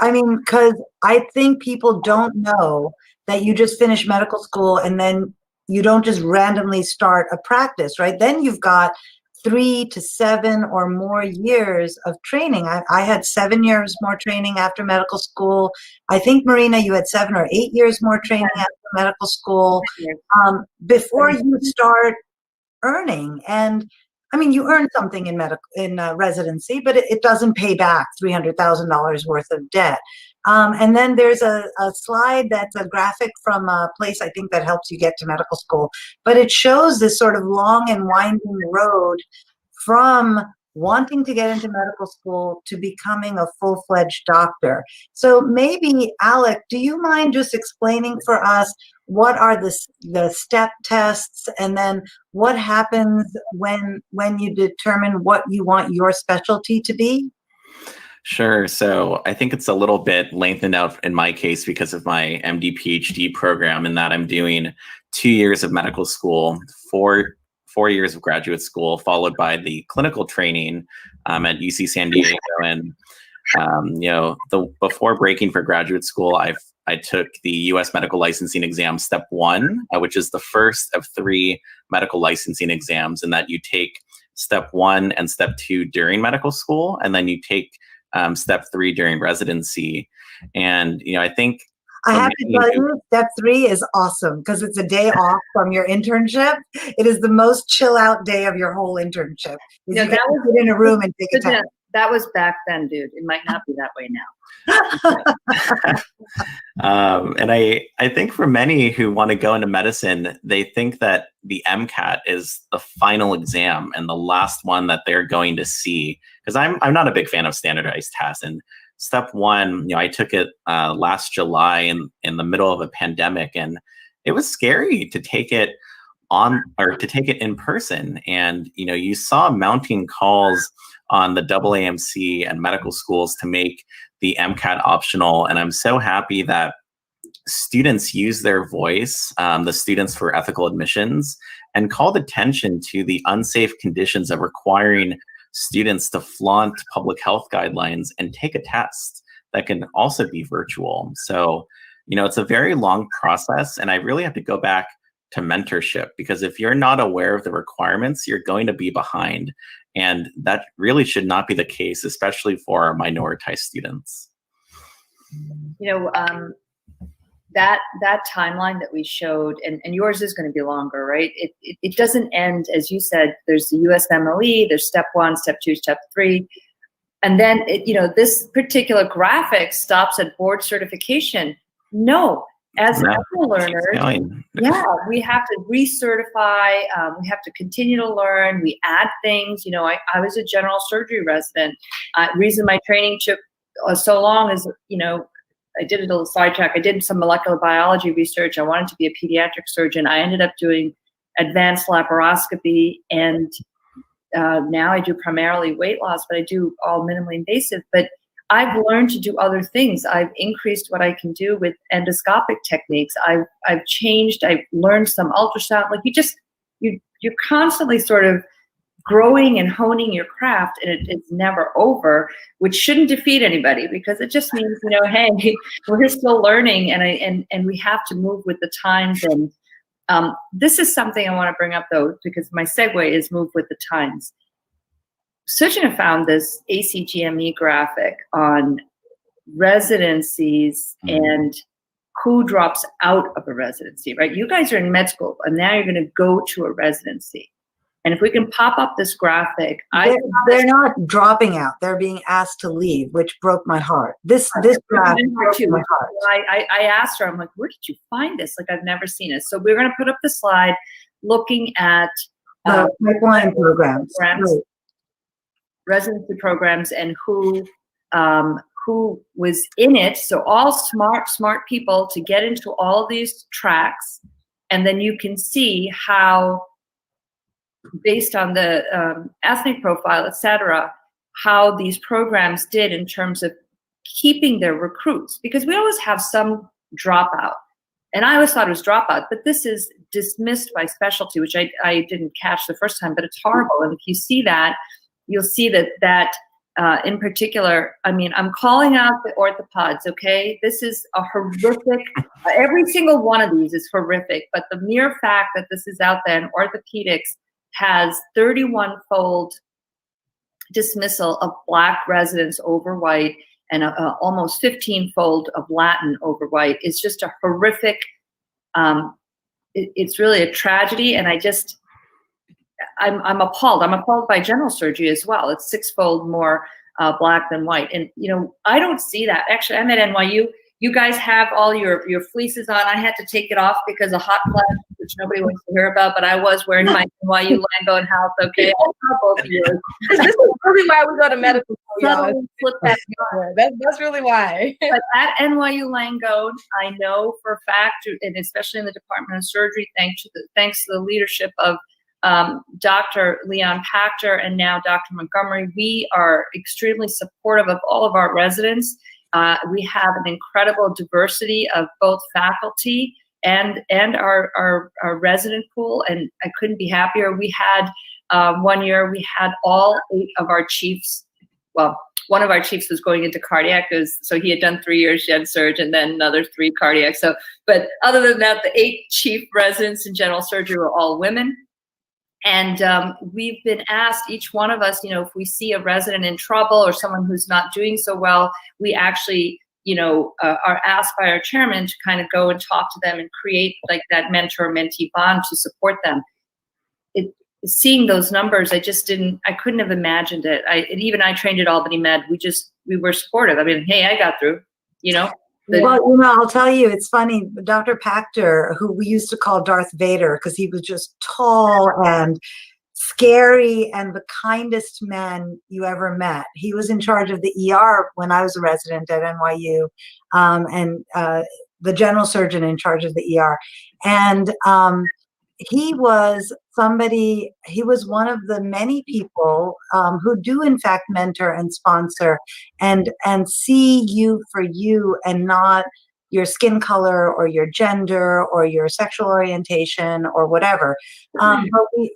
I mean, because I think people don't know that you just finish medical school and then you don't just randomly start a practice, right? Then you've got 3 to 7 or more years of training. I had 7 years more training after medical school. I think, Marina, you had 7 or 8 years more training after medical school before you start earning. And I mean, you earn something in residency, but it doesn't pay back $300,000 worth of debt. And then there's a slide that's a graphic from a place I think that helps you get to medical school. But it shows this sort of long and winding road from wanting to get into medical school to becoming a full-fledged doctor. So maybe, Alec, do you mind just explaining for us what are the step tests, and then what happens when you determine what you want your specialty to be?
Sure. So I think it's a little bit lengthened out in my case because of my MD PhD program, in that I'm doing 2 years of medical school, 4 years of graduate school, followed by the clinical training at UC San Diego. And before breaking for graduate school, I took the U.S. medical licensing exam, step 1, which is the first of 3 medical licensing exams, and that you take step 1 and step 2 during medical school, and then you take step 3 during residency. And I think
I have to tell you, step 3 is awesome because it's a day off from your internship. It is the most chill out day of your whole internship.
No,
you get to sit in a room and take a test.
That was back then, dude. It might not be that way now.
And I think for many who want to go into medicine, they think that the MCAT is the final exam and the last one that they're going to see. Because I'm not a big fan of standardized tests. And step 1, I took it last July in the middle of a pandemic, and it was scary to take it on, or to take it in person. And, you know, you saw mounting calls on the AAMC and medical schools to make the MCAT optional. And I'm so happy that students use their voice, the Students for Ethical Admissions, and called attention to the unsafe conditions of requiring students to flaunt public health guidelines and take a test that can also be virtual. So, you know, it's a very long process, and I really have to go back to mentorship, because if you're not aware of the requirements, you're going to be behind. And that really should not be the case, especially for our minoritized students.
You know, that timeline that we showed, and yours is going to be longer, right? It doesn't end, as you said, there's the USMLE, there's step 1, step 2, step 3. And then, you know, this particular graphic stops at board certification. No, as learners, yeah, we have to recertify, we have to continue to learn, we add things. You know, I was a general surgery resident. Reason my training took so long is, you know, I did a little sidetrack. I did some molecular biology research. I wanted to be a pediatric surgeon. I ended up doing advanced laparoscopy, and now I do primarily weight loss, but I do all minimally invasive. But I've learned to do other things. I've increased what I can do with endoscopic techniques. I've changed. I've learned some ultrasound. Like you're constantly sort of growing and honing your craft, and it's never over, which shouldn't defeat anybody, because it just means, you know, hey, we're still learning, and we have to move with the times. And this is something I want to bring up, though, because my segue is move with the times. Sujana found this ACGME graphic on residencies and who drops out of a residency, right? You guys are in med school, and now you're going to go to a residency. And if we can pop up this graphic,
they're not dropping out; they're being asked to leave, which broke my heart. This graphic broke my heart.
I asked her, I'm like, "Where did you find this? Like, I've never seen it." So we're going to put up the slide, looking at
pipeline programs,
residency programs, and who was in it. So all smart people to get into all these tracks, and then you can see how, based on the ethnic profile, et cetera, how these programs did in terms of keeping their recruits. Because we always have some dropout. And I always thought it was dropout, but this is dismissed by specialty, which I didn't catch the first time, but it's horrible. And if you see that, you'll see that in particular, I mean, I'm calling out the orthopods, okay? This is a horrific, every single one of these is horrific, but the mere fact that this is out there in orthopedics has 31-fold dismissal of Black residents over white, and almost 15-fold of Latin over white. Is just a horrific, it's really a tragedy. And I'm appalled. I'm appalled by general surgery as well. It's 6-fold more Black than white. And, you know, I don't see that. Actually, I'm at NYU. You guys have all your fleeces on. I had to take it off because of hot flash, which nobody wants to hear about, but I was wearing my NYU Langone Health, okay? I'll tell both of you.
This is really why we go to medical school, y'all. That's really why.
But at NYU Langone, I know for a fact, and especially in the Department of Surgery, thanks to the leadership of Dr. Leon Pachter and now Dr. Montgomery, we are extremely supportive of all of our residents. We have an incredible diversity of both faculty and our resident pool, and I couldn't be happier. We had 1 year, we had all 8 of our chiefs. Well, one of our chiefs was going into cardiac, so he had done 3 years gen surge and then another 3 cardiac. So, but other than that, the 8 chief residents in general surgery were all women. And we've been asked, each one of us, you know, if we see a resident in trouble or someone who's not doing so well, we actually, you know, are asked by our chairman to kind of go and talk to them and create like that mentor-mentee bond to support them. Seeing those numbers, I couldn't have imagined it. Even I trained at Albany Med. We were supportive. I mean, hey, I got through, you know.
Well, you know, I'll tell you, it's funny. Dr. Pachter, who we used to call Darth Vader because he was just tall and scary and the kindest man you ever met. He was in charge of the ER when I was a resident at NYU, and the general surgeon in charge of the ER. And he was one of the many people who do in fact mentor and sponsor and see you for you and not your skin color or your gender or your sexual orientation or whatever. But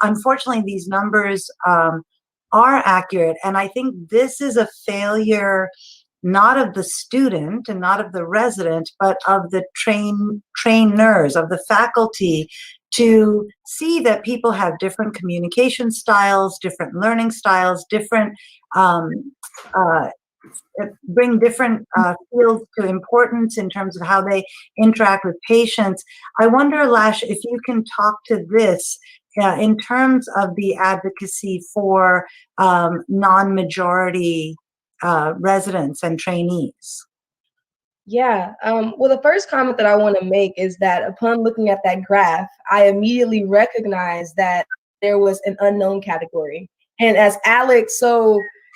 unfortunately, these numbers are accurate. And I think this is a failure not of the student and not of the resident, but of the trainers, of the faculty, to see that people have different communication styles, different learning styles, different bring different fields to importance in terms of how they interact with patients. I wonder, Lash, if you can talk to this in terms of the advocacy for non-majority residents and trainees.
Yeah. Well, the first comment that I want to make is that upon looking at that graph, I immediately recognized that there was an unknown category. And as Alec,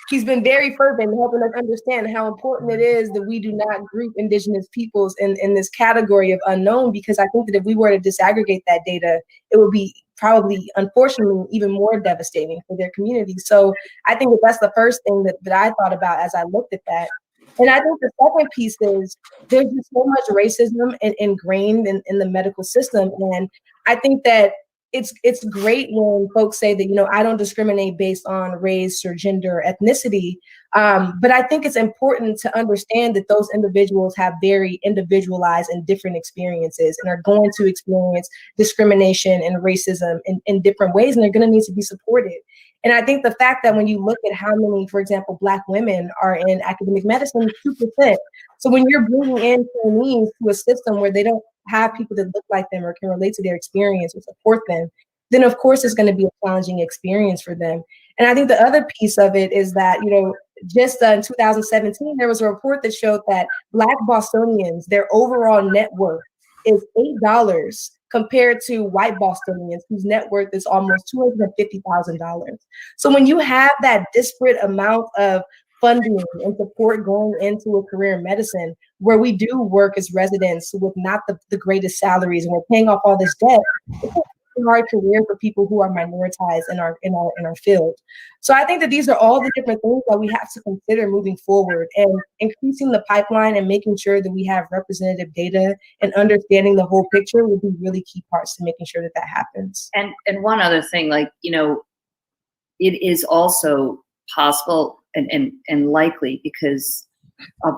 he's been very fervent in helping us understand how important it is that we do not group Indigenous peoples in this category of unknown, because I think that if we were to disaggregate that data, it would be probably, unfortunately, even more devastating for their community. So I think that that's the first thing that I thought about as I looked at that. And I think the second piece is there's just so much racism ingrained in the medical system. And I think that it's great when folks say that, you know, I don't discriminate based on race or gender or ethnicity. But I think it's important to understand that those individuals have very individualized and different experiences and are going to experience discrimination and racism in different ways, and they're going to need to be supported. And I think the fact that when you look at how many, for example, Black women are in academic medicine, 2%. So when you're bringing in trainees to a system where they don't have people that look like them or can relate to their experience or support them, then of course it's going to be a challenging experience for them. And I think the other piece of it is that, you know, just in 2017, there was a report that showed that Black Bostonians, their overall net worth is $8 compared to white Bostonians whose net worth is almost $250,000. So when you have that disparate amount of funding and support going into a career in medicine, where we do work as residents with not the greatest salaries and we're paying off all this debt, it's a hard career for people who are minoritized in our field. So I think that these are all the different things that we have to consider moving forward, and increasing the pipeline and making sure that we have representative data and understanding the whole picture will be really key parts to making sure that that happens.
And one other thing, like, you know, it is also possible and likely because of,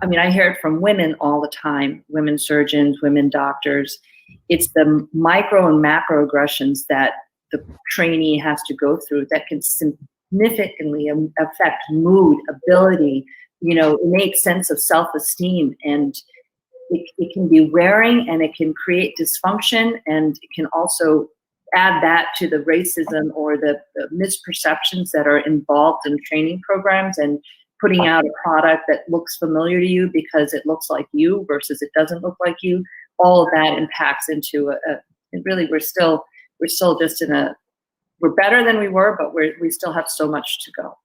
I mean, I hear it from women all the time, women surgeons, women doctors. It's the micro and macro aggressions that the trainee has to go through that can significantly affect mood, ability, you know, innate sense of self-esteem. And it can be wearing, and it can create dysfunction, and it can also add that to the racism or the misperceptions that are involved in training programs and putting out a product that looks familiar to you because it looks like you versus it doesn't look like you. All of that impacts into really, we're still just we're better than we were, but we still have so much to go.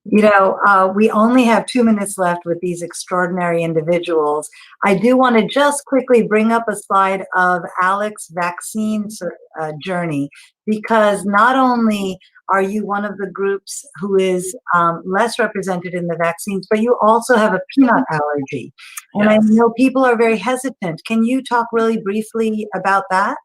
You know, we only have 2 minutes left with these extraordinary individuals. I do want to just quickly bring up a slide of Alec's vaccine journey, because not only are you one of the groups who is less represented in the vaccines, but you also have a peanut allergy. And I know people are very hesitant. Can you talk really briefly about that?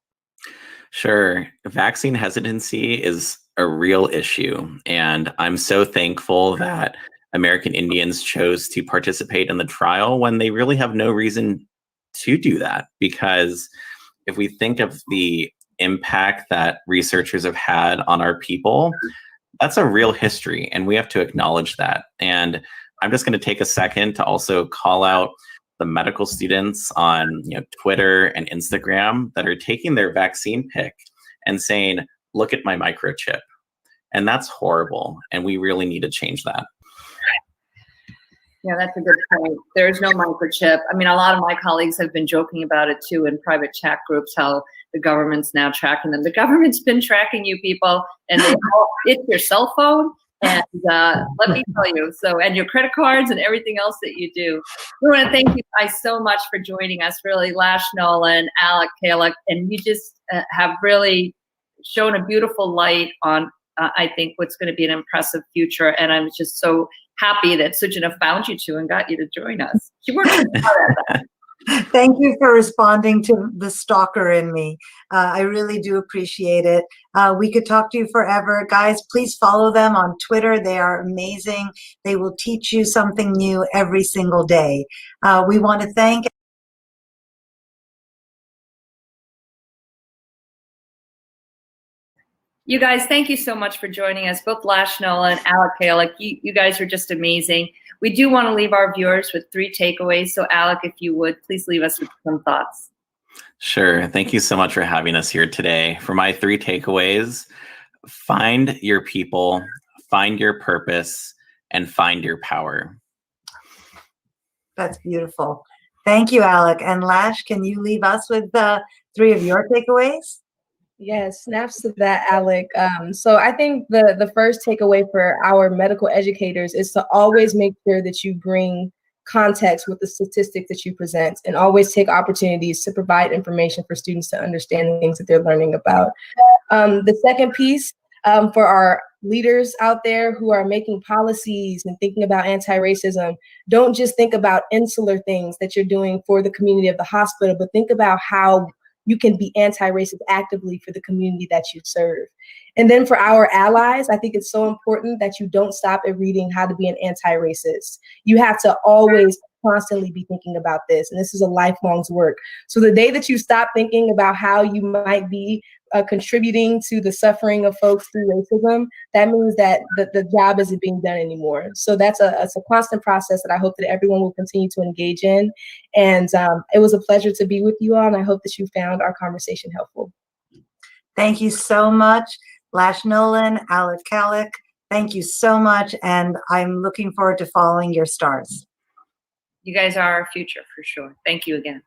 Sure. Vaccine hesitancy is a real issue. And I'm so thankful that American Indians chose to participate in the trial when they really have no reason to do that. Because if we think of the impact that researchers have had on our people, that's a real history, and we have to acknowledge that. And I'm just going to take a second to also call out the medical students on Twitter and Instagram that are taking their vaccine pic and saying, look at my microchip. And that's horrible. And we really need to change that.
Yeah, that's a good point. There's no microchip. I mean, a lot of my colleagues have been joking about it too in private chat groups, how the government's now tracking them. The government's been tracking you people, and it's your cell phone. And let me tell you, and your credit cards and everything else that you do. We want to thank you guys so much for joining us, really, Lash Nolan, Alec Calac, and you just have really shown a beautiful light on, I think, what's going to be an impressive future. And I'm just so happy that Sujana found you two and got you to join us. She worked hard at that.
Thank you for responding to the stalker in me. I really do appreciate it. We could talk to you forever. Guys, please follow them on Twitter. They are amazing. They will teach you something new every single day. We want to thank
you guys. Thank you so much for joining us, both Lash Nolan, Alec Calac. You guys are just amazing. We do want to leave our viewers with 3 takeaways. So Alec, if you would, please leave us with some thoughts.
Sure. Thank you so much for having us here today. For my 3 takeaways, find your people, find your purpose, and find your power.
That's beautiful. Thank you, Alec. And Lash, can you leave us with 3 of your takeaways?
Yes, snaps to that, Alec. So I think the first takeaway for our medical educators is to always make sure that you bring context with the statistics that you present, and always take opportunities to provide information for students to understand the things that they're learning about. The second piece, for our leaders out there who are making policies and thinking about anti-racism, don't just think about insular things that you're doing for the community of the hospital, but think about how you can be anti-racist actively for the community that you serve. And then for our allies, I think it's so important that you don't stop at reading how to be an anti-racist. You have to always constantly be thinking about this, and this is a lifelong's work. So the day that you stop thinking about how you might be contributing to the suffering of folks through racism, that means that the job isn't being done anymore. So it's a constant process that I hope that everyone will continue to engage in. And it was a pleasure to be with you all, and I hope that you found our conversation helpful.
Thank you so much, Lash Nolan, Alec Calac. Thank you so much, and I'm looking forward to following your stars.
You guys are our future for sure. Thank you again.